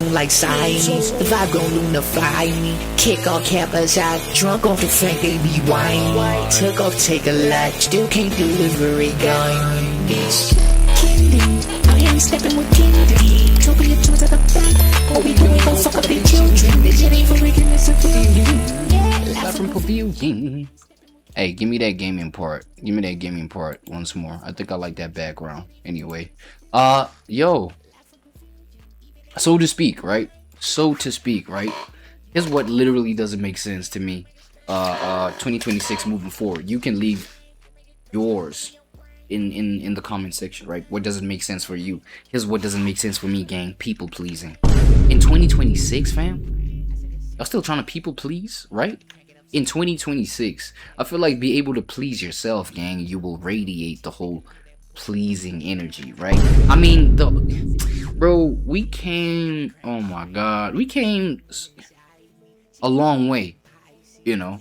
like Siamese, the vibe gon' lunify me. Kick off cappers out, drunk off the Frank, they be whining. Took off, take a lot, still can't deliver it, going. Bitch, Kendi, I am stepping with Kendi. Dropping your tools at the back, what we doing, gon' fuck up their children. Bitch, it ain't for making this a feeling. Live from Pavilion. Hey, give me that gaming part. Give me that gaming part once more. I think I like that background. Anyway, yo. So to speak, right? Here's what literally doesn't make sense to me. 2026 moving forward. You can leave yours in the comment section, right? What doesn't make sense for you? Here's what doesn't make sense for me, gang. People pleasing. In 2026, fam, y'all still trying to people please, right? In 2026, I feel like be able to please yourself, gang. You will radiate the whole pleasing energy, right? I mean, bro, we came, oh my god, we came a long way, you know,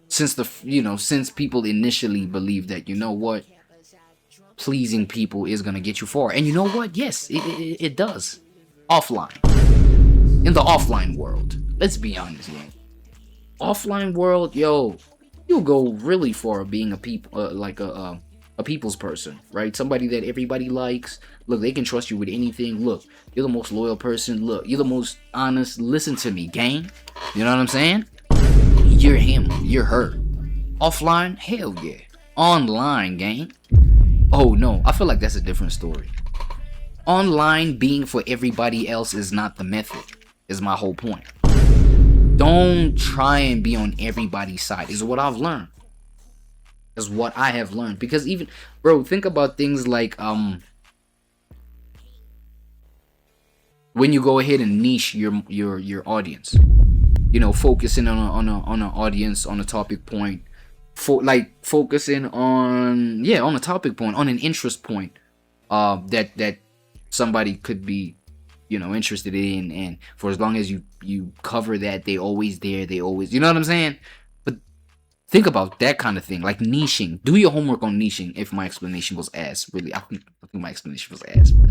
since people initially believed that, you know what, pleasing people is gonna get you far. And you know what, yes, it does. Offline, in the offline world, let's be honest, man. Offline world, yo, you'll go really far being a people's person, right? Somebody that everybody likes. Look, they can trust you with anything. Look, you're the most loyal person. Look, you're the most honest. Listen to me, gang. You know what I'm saying? You're him. You're her. Offline? Hell yeah. Online, gang. Oh no, I feel like that's a different story. Online being for everybody else is not the method, is my whole point. Don't try and be on everybody's side, is what I've learned. Is what I have learned. Because even, bro, think about things like when you go ahead and niche your audience, you know, focusing on an audience, on a topic point, focusing on a topic point, on an interest point, that somebody could be, you know, interested in, and for as long as you cover that, they always there, they always, you know what I'm saying? But think about that kind of thing, like niching. Do your homework on niching. If my explanation was ass, really, I think my explanation was ass, bro.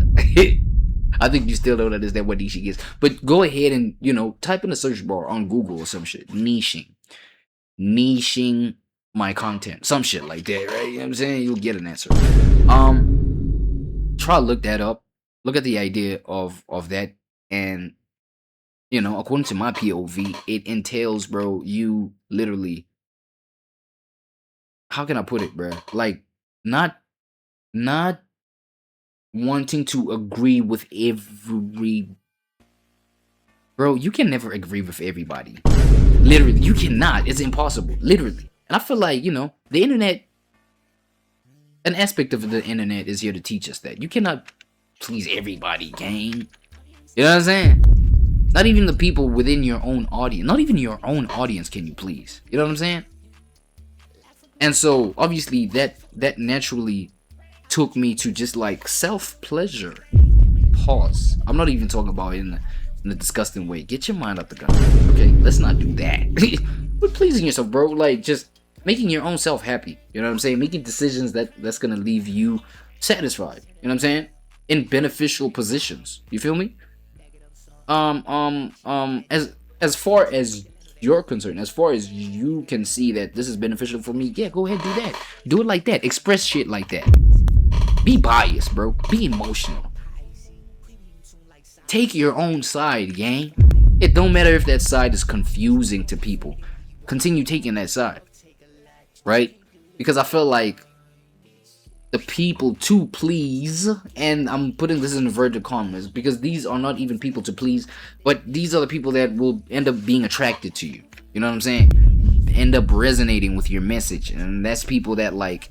I think you still don't understand what niching is. But go ahead and, you know, type in the search bar on Google or some shit. Niching my content. Some shit like that, right? You know what I'm saying? You'll get an answer. Try to look that up. Look at the idea of that, and, you know, according to my POV, it entails, bro, you literally, how can I put it, bro? Like, not wanting to agree with bro, you can never agree with everybody. Literally, you cannot. It's impossible. Literally. And I feel like, you know, the internet, an aspect of the internet is here to teach us that you cannot please everybody, gang. You know what I'm saying? Not even the people within your own audience. Not even your own audience can you please. You know what I'm saying? And so, obviously, that naturally took me to just like self-pleasure. Pause. I'm not even talking about it in a disgusting way. Get your mind out the gun. Okay? Let's not do that. But pleasing yourself, bro. Like, just making your own self happy. You know what I'm saying? Making decisions that's gonna leave you satisfied. You know what I'm saying? In beneficial positions. You feel me? As far as you're concerned, as far as you can see that this is beneficial for me, yeah, go ahead, do that. Do it like that. Express shit like that. Be biased, bro. Be emotional. Take your own side, gang. It don't matter if that side is confusing to people. Continue taking that side. Right? Because I feel like the people to please, and I'm putting this in inverted commas because these are not even people to please, but these are the people that will end up being attracted to you. You know what I'm saying? End up resonating with your message, and that's people that like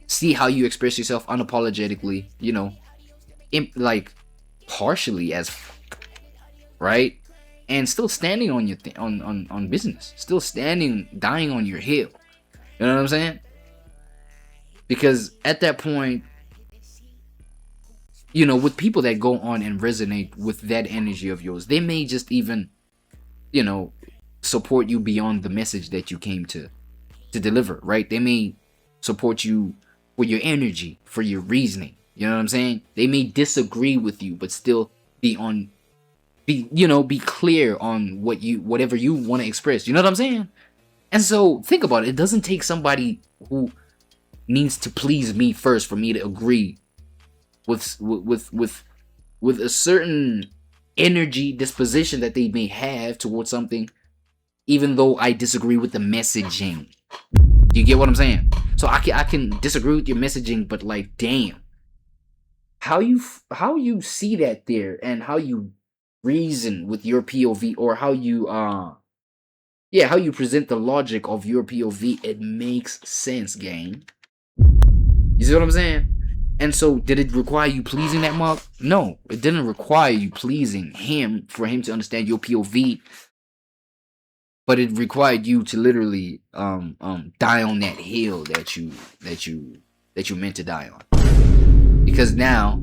see how you express yourself unapologetically, you know, like partially as right, and still standing on your on business, still standing, dying on your hill. You know what I'm saying? Because at that point, you know, with people that go on and resonate with that energy of yours, they may just even, you know, support you beyond the message that you came to deliver, right? They may support you for your energy, for your reasoning. You know what I'm saying? They may disagree with you, but still be on be clear on whatever you want to express. You know what I'm saying? And so think about it. It doesn't take somebody who needs to please me first for me to agree with a certain energy disposition that they may have towards something, even though I disagree with the messaging. Do you get what I'm saying? So I can disagree with your messaging, but like, damn, how you see that there, and how you reason with your POV, or how you present the logic of your POV, it makes sense, gang. You see what I'm saying? And so, did it require you pleasing that mug? No, it didn't require you pleasing him for him to understand your POV. But it required you to literally die on that hill that you meant to die on. Because now,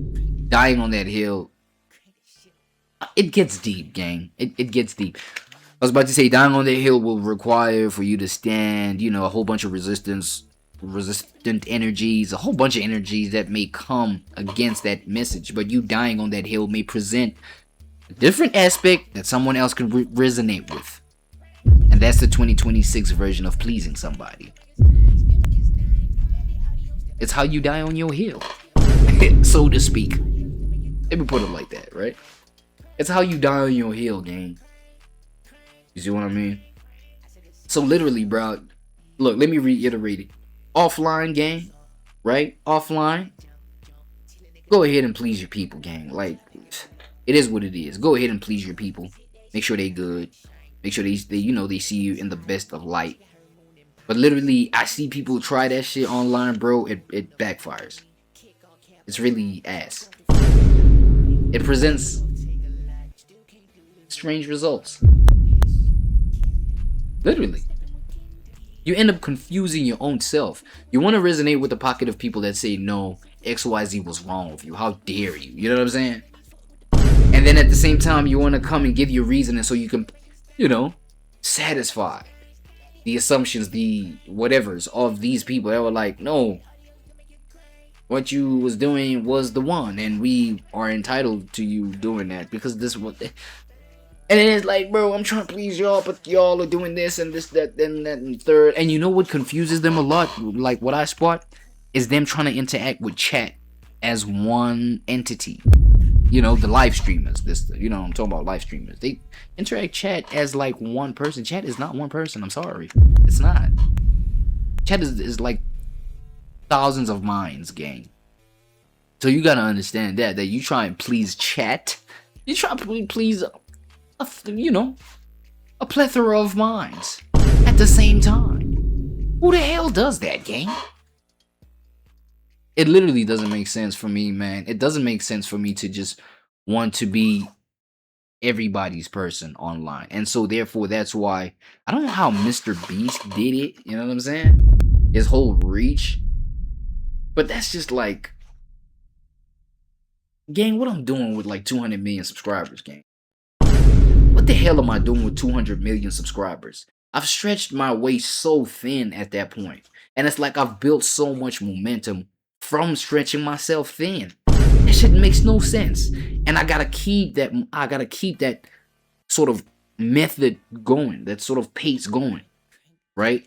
dying on that hill, it gets deep, gang. It gets deep. I was about to say, dying on that hill will require for you to stand, a whole bunch of resistant energies, a whole bunch of energies that may come against that message. But you dying on that hill may present a different aspect that someone else can resonate with. And that's the 2026 version of pleasing somebody. It's how you die on your hill, so to speak. Let me put it like that, right? It's how you die on your hill, gang. You see what I mean? So literally, bro, look, let me reiterate it. Offline, gang, right? Offline, go ahead and please your people, gang. Like, it is what it is. Go ahead and please your people. Make sure they good. Make sure they see you in the best of light. But literally, I see people try that shit online, bro. It backfires. It's really ass. It presents strange results. Literally. You end up confusing your own self. You want to resonate with the pocket of people that say, no, XYZ was wrong with you. How dare you? You know what I'm saying? And then at the same time, you want to come and give your reason, and so you can, satisfy the assumptions, the whatevers of these people that were like, no, what you was doing was the one, and we are entitled to you doing that because this was. And then it's like, bro, I'm trying to please y'all, but y'all are doing this and this, that, and that, and third. And you know what confuses them a lot? Like, what I spot is them trying to interact with chat as one entity. The live streamers. I'm talking about live streamers. They interact chat as like one person. Chat is not one person. I'm sorry. It's not. Chat is like thousands of minds, gang. So you gotta understand that you try and please chat. You try to please a plethora of minds at the same time. Who the hell does that, gang? It literally doesn't make sense for me, man. It doesn't make sense for me to just want to be everybody's person online. And so therefore, that's why I don't know how Mr. Beast did it. You know what I'm saying? His whole reach. But that's just like, gang, what I'm doing with like 200 million subscribers, gang. What the hell am I doing with 200 million subscribers? I've stretched my way so thin at that point. And it's like I've built so much momentum from stretching myself thin. That shit makes no sense. And I gotta keep that sort of method going, that sort of pace going. Right?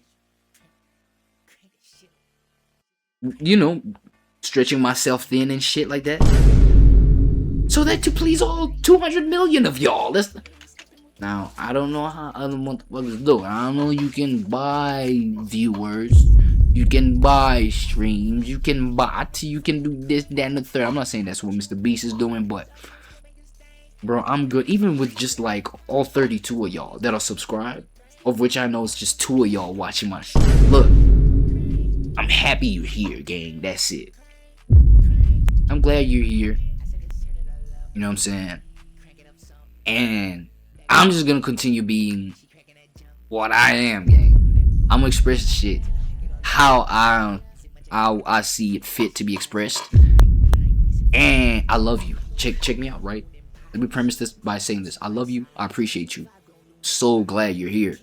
Stretching myself thin and shit like that. So that to please all 200 million of y'all. Now, I don't know how other motherfuckers do. I don't know, you can buy viewers. You can buy streams. You can bot. You can do this, that, and the third. I'm not saying that's what Mr. Beast is doing, but bro, I'm good. Even with just like all 32 of y'all that are subscribed, of which I know it's just 2 of y'all watching my shit. Look, I'm happy you're here, gang. That's it. I'm glad you're here. You know what I'm saying? And I'm just gonna continue being what I am, gang. I'm gonna express the shit how I see it fit to be expressed. And I love you. Check me out, right? Let me premise this by saying this. I love you. I appreciate you. So glad you're here.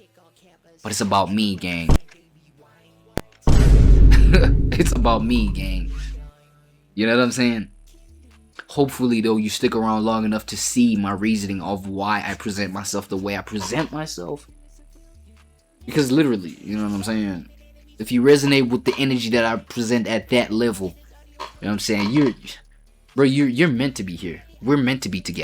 But it's about me, gang. It's about me, gang. You know what I'm saying? Hopefully, though, you stick around long enough to see my reasoning of why I present myself the way I present myself. Because literally, you know what I'm saying? If you resonate with the energy that I present at that level, you know what I'm saying? You're meant to be here. We're meant to be together.